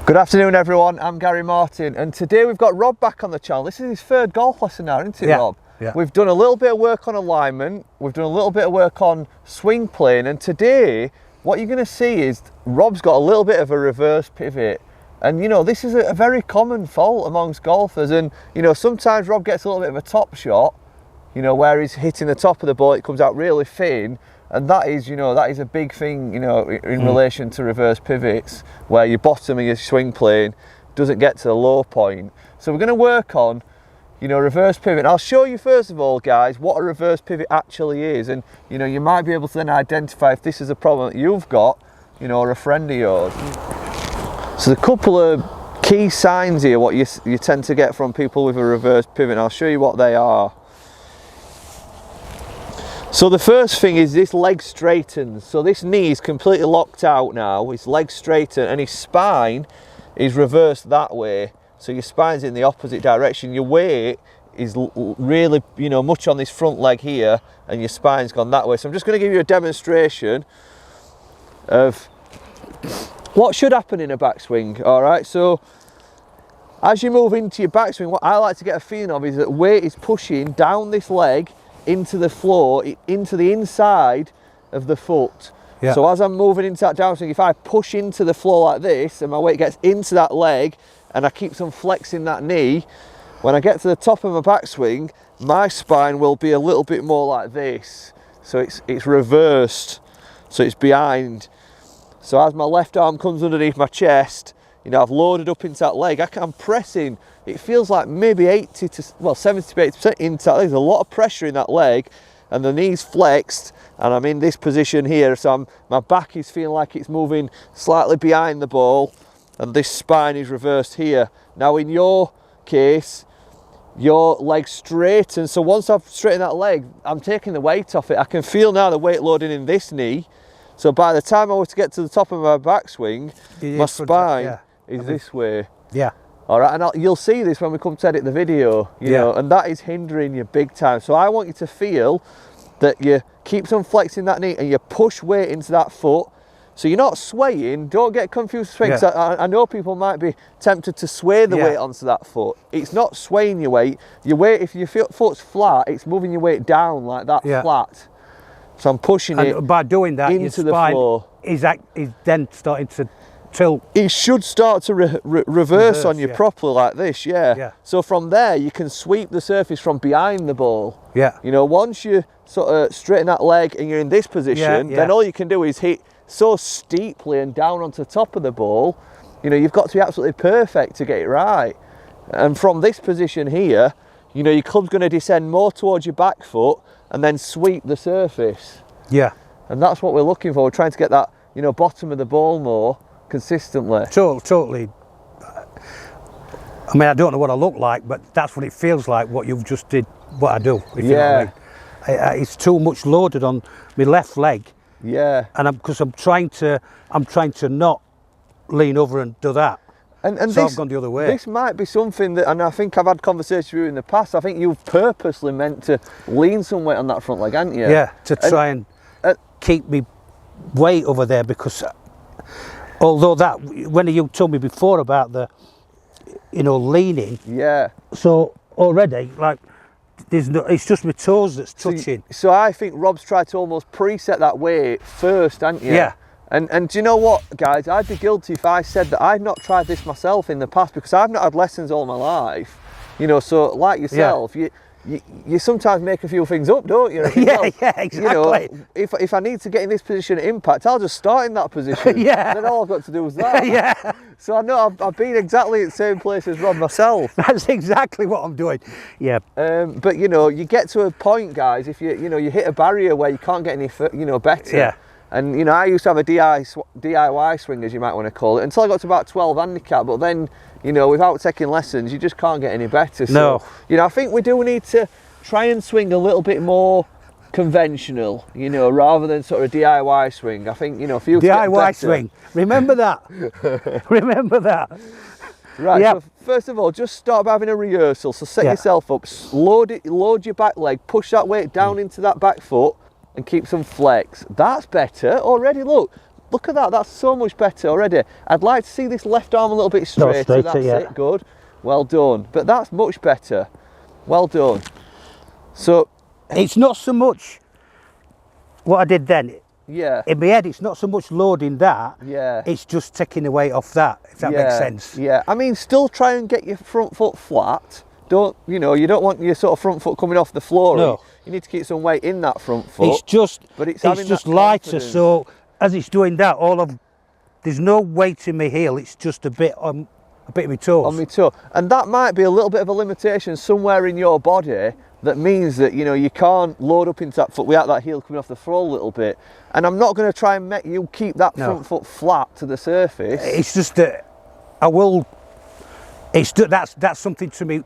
Good afternoon everyone, I'm Gary Martin and today we've got Rob back on the channel. This is his third golf lesson now, isn't it, Rob? Yeah. We've done a little bit of work on alignment, we've done a little bit of work on swing plane, and today what you're going to see is Rob's got a little bit of a reverse pivot. And you know, this is a very common fault amongst golfers, and you know, sometimes Rob gets a little bit of a top shot, you know, where he's hitting the top of the ball, it comes out really thin. And that is, you know, that is a big thing, you know, in relation to reverse pivots, where your bottom of your swing plane doesn't get to the low point. So we're going to work on, you know, reverse pivot. I'll show you first of all, guys, what a reverse pivot actually is. And, you know, you might be able to then identify if this is a problem that you've got, you know, or a friend of yours. So the couple of key signs here, what you tend to get from people with a reverse pivot, and I'll show you what they are. So the first thing is this leg straightens. So this knee is completely locked out now, his leg straightened, and his spine is reversed that way. So your spine's in the opposite direction. Your weight is really, you know, much on this front leg here, and your spine's gone that way. So I'm just going to give you a demonstration of what should happen in a backswing. All right, so as you move into your backswing, what I like to get a feeling of is that weight is pushing down this leg into the floor, into the inside of the foot. Yeah. So as I'm moving into that downswing, if I push into the floor like this and my weight gets into that leg and I keep on flexing that knee, when I get to the top of my backswing, my spine will be a little bit more like this. So it's reversed, so it's behind. So as my left arm comes underneath my chest, you know, I've loaded up into that leg, I'm pressing. It feels like maybe 70 to 80% into that leg. There's a lot of pressure in that leg, and the knee's flexed, and I'm in this position here. So my back is feeling like it's moving slightly behind the ball, and this spine is reversed here. Now in your case, your leg straightens. So once I've straightened that leg, I'm taking the weight off it. I can feel now the weight loading in this knee. So by the time I was to get to the top of my backswing, my spine is this way. Yeah. All right, and you'll see this when we come to edit the video, you know, and that is hindering you big time. So I want you to feel that you keep on flexing that knee and you push weight into that foot. So you're not swaying. Don't get confused with swing. Yeah. I know people might be tempted to sway the weight onto that foot. It's not swaying your weight. Your weight, if your foot's flat, it's moving your weight down like that, flat. So I'm pushing it by doing that, into your spine the floor. Is then starting to tilt. It should start to reverse on you properly like this, So from there, you can sweep the surface from behind the ball. Yeah. You know, once you sort of straighten that leg and you're in this position, then all you can do is hit so steeply and down onto the top of the ball. You know, you've got to be absolutely perfect to get it right. And from this position here, you know, your club's going to descend more towards your back foot and then sweep the surface. Yeah. And that's what we're looking for. We're trying to get that, you know, bottom of the ball more consistently. Totally. I mean, I don't know what I look like, but that's what it feels like, what you've just did, what I do. If you know what I mean. It's too much loaded on my left leg. Yeah. And because I'm trying to not lean over and do that. And so I've gone the other way. This might be something that, and I think I've had conversations with you in the past, I think you've purposely meant to lean some weight on that front leg, haven't you? Yeah, to try and keep me weight over there, because although that, when you told me before about the, you know, leaning. Yeah. So already, like, there's no, it's just my toes that's touching. So I think Rob's tried to almost preset that weight first, hasn't you? Yeah. And do you know what, guys? I'd be guilty if I said that I've not tried this myself in the past, because I've not had lessons all my life. You know, so like yourself, you sometimes make a few things up, don't you? Yeah, exactly. You know, if I need to get in this position at impact, I'll just start in that position. Yeah. And then all I've got to do is that. Yeah. So I know I've been exactly at the same place as Rob myself. That's exactly what I'm doing. Yeah. But you know, you get to a point, guys, if you hit a barrier where you can't get any, you know, better. Yeah. And you know, I used to have a DIY swing, as you might want to call it, until I got to about 12 handicap. But then, you know, without taking lessons, you just can't get any better. So, no. You know, I think we do need to try and swing a little bit more conventional, you know, rather than sort of DIY swing. I think, you know, if you DIY swing, remember that. Remember that. Right. Yep. So first of all, just start by having a rehearsal. So set yourself up, load your back leg, push that weight down into that back foot, and keep some flex. That's better already. Look, look at that, that's so much better already. I'd like to see this left arm a little bit straighter. That's it, good. Well done. But that's much better. Well done. So it's not so much what I did then. Yeah. In my head, it's not so much loading that. Yeah. It's just taking the weight off that, if that makes sense. Yeah. I mean, still try and get your front foot flat. Don't, you know, you don't want your sort of front foot coming off the floor. No. You need to keep some weight in that front foot. It's just, but it's just lighter. So as it's doing that, there's no weight in my heel. It's just a bit of my toes. On my toe. And that might be a little bit of a limitation somewhere in your body that means that, you know, you can't load up into that foot without that heel coming off the floor a little bit. And I'm not going to try and make you keep that front foot flat to the surface. It's just that I will. That's something to me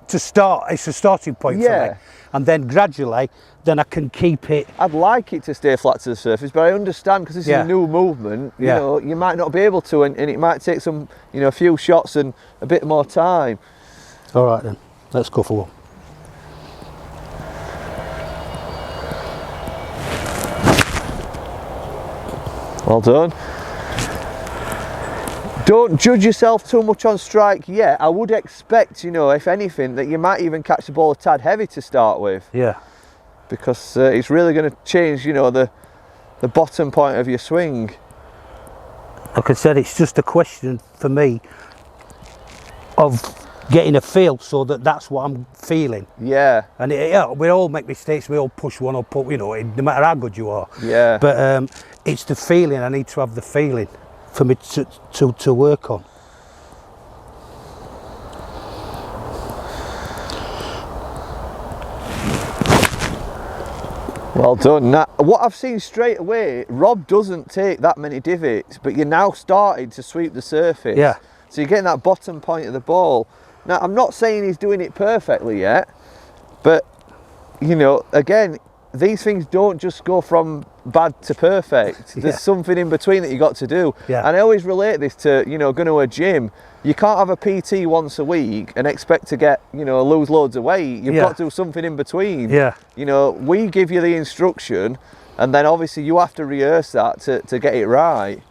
to start. It's a starting point for me, and then gradually, then I can keep it. I'd like it to stay flat to the surface, but I understand because this is a new movement. You know, you might not be able to, and it might take some, you know, a few shots and a bit more time. All right then, let's go for one. Well done. Don't judge yourself too much on strike yet. I would expect, you know, if anything, that you might even catch the ball a tad heavy to start with. Yeah. Because it's really going to change, you know, the bottom point of your swing. Like I said, it's just a question for me of getting a feel so that's what I'm feeling. Yeah. And we all make mistakes. We all push one up, you know, no matter how good you are. Yeah. But it's the feeling. I need to have the feeling for me to work on. Well done. Now, what I've seen straight away, Rob doesn't take that many divots, but you're now starting to sweep the surface. Yeah. So you're getting that bottom point of the ball. Now, I'm not saying he's doing it perfectly yet, but, you know, again, these things don't just go from bad to perfect. There's something in between that you got to do. Yeah. And I always relate this to, you know, going to a gym. You can't have a PT once a week and expect to get, you know, lose loads of weight. You've got to do something in between. Yeah. You know, we give you the instruction and then obviously you have to rehearse that to get it right.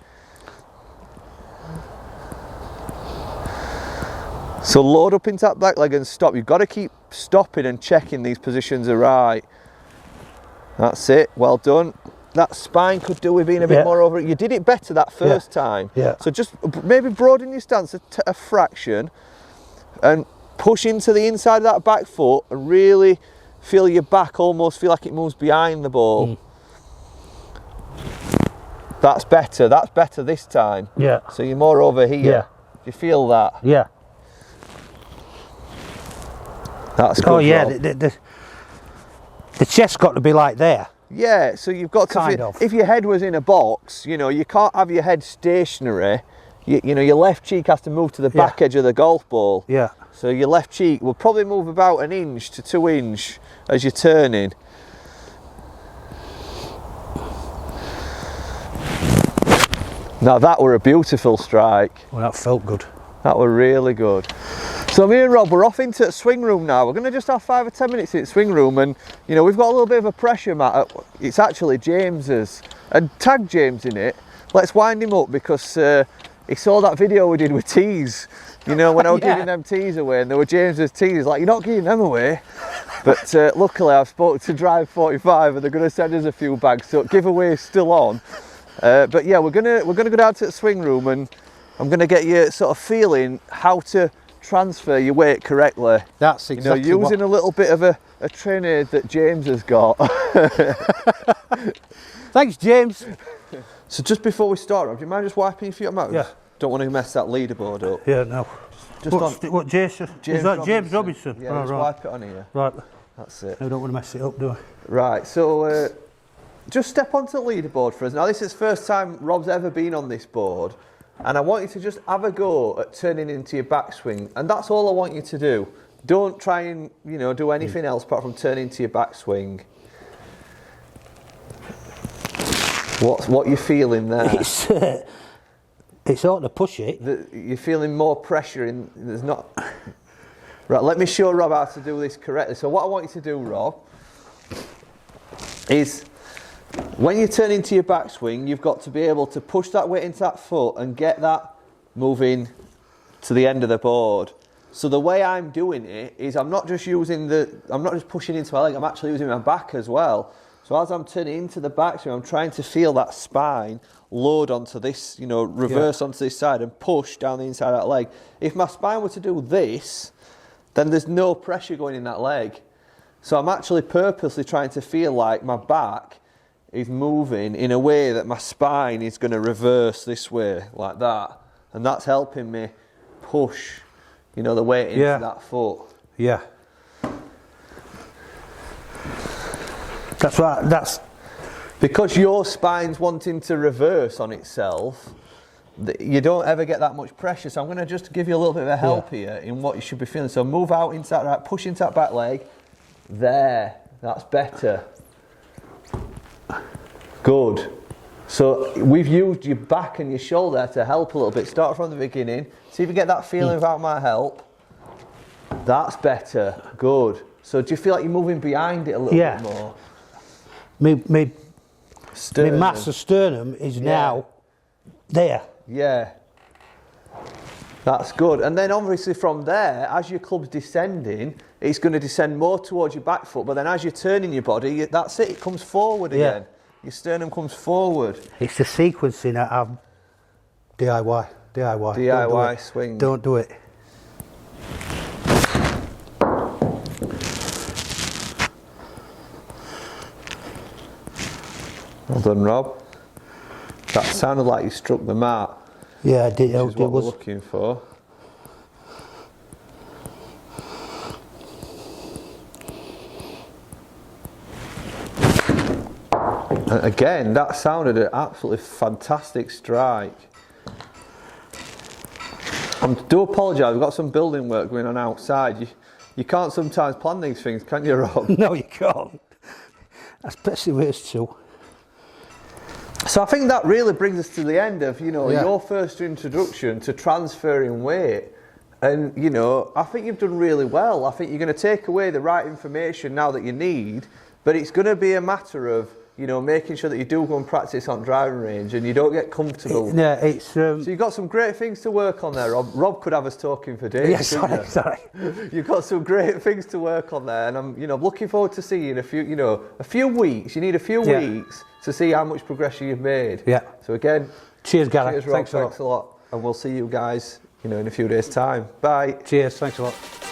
So load up into that back leg and stop. You've got to keep stopping and checking these positions are right. That's it, well done. That spine could do with being a bit more over it. You did it better that first time. Yeah. So just maybe broaden your stance a fraction and push into the inside of that back foot and really feel your back almost feel like it moves behind the ball. That's better this time. Yeah. So you're more over here. Yeah. You feel that? Yeah. That's good. Oh yeah, the chest's got to be like there. Yeah, so you've got to if your head was in a box, you know, you can't have your head stationary. You know, your left cheek has to move to the back edge of the golf ball. Yeah. So your left cheek will probably move about 1 inch to 2 inch as you're turning. Now that were a beautiful strike. Well, that felt good. That were really good. So me and Rob, we're off into the swing room now. We're going to just have 5 or 10 minutes in the swing room, and you know, we've got a little bit of a pressure mat. It's actually James's, and tag James in it. Let's wind him up because he saw that video we did with tees. You know, when I was giving them tees away, and there were James's tees. Like, you're not giving them away. But luckily, I've spoken to Drive 45, and they're going to send us a few bags. So giveaway is still on. But yeah, we're gonna go down to the swing room, and I'm gonna get you sort of feeling how to transfer your weight correctly. That's exactly, you know, using a little bit of a train aid that James has got. Thanks, James. So just before we start, Rob, do you mind just wiping your feet on mouth? Yeah. Don't want to mess that leaderboard up. Yeah, no. What, Jason? Is that James Robinson? Yeah, just wipe it on here. Right. That's it. I don't want to mess it up, do I? Right, so just step onto the leaderboard for us. Now, this is the first time Rob's ever been on this board, and I want you to just have a go at turning into your backswing, and that's all I want you to do. Don't try and, you know, do anything else apart from turn into your backswing. What you feeling there? It's hard to push it. You're feeling more pressure in. There's not. Right, let me show Rob how to do this correctly. So what I want you to do, Rob, is When you turn into your backswing, you've got to be able to push that weight into that foot and get that moving to the end of the board. So the way I'm doing it is I'm not just pushing into my leg, I'm actually using my back as well. So as I'm turning into the backswing, I'm trying to feel that spine load onto this, reverse onto this side and push down the inside of that leg. If my spine were to do this, then there's no pressure going in that leg. So I'm actually purposely trying to feel like my back is moving in a way that my spine is going to reverse this way, like that. And that's helping me push, the weight into that foot. Yeah. That's right, that's... Because your spine's wanting to reverse on itself, you don't ever get that much pressure. So I'm going to just give you a little bit of a help here in what you should be feeling. So move out into that right, push into that back leg. There, that's better. Good. So we've used your back and your shoulder to help a little bit. Start from the beginning. See if you get that feeling without my help. That's better. Good. So do you feel like you're moving behind it a little bit more? My massive sternum is now there. Yeah. That's good. And then obviously from there, as your club's descending, it's going to descend more towards your back foot. But then as you're turning your body, that's it. It comes forward again. Your sternum comes forward. It's the sequencing that I'm DIY. DIY swing. Don't do it. Well done, Rob. That sounded like you struck the mat. Yeah, I did. Which is what we're looking for. And again, that sounded an absolutely fantastic strike. I do apologise, we've got some building work going on outside. You can't sometimes plan these things, can you, Rob? No, you can't. Especially with us two. So I think that really brings us to the end of, your first introduction to transferring weight. And, I think you've done really well. I think you're going to take away the right information now that you need, but it's going to be a matter of, making sure that you do go and practice on driving range and you don't get comfortable. So you've got some great things to work on there, Rob. Rob could have us talking for days. Yeah, sorry. You've got some great things to work on there, and I'm, looking forward to seeing a few weeks. You need a few weeks to see how much progression you've made. Yeah. So again, cheers, Gary. Cheers, Rob. Thanks a lot. And we'll see you guys, in a few days' time. Bye. Cheers. Thanks a lot.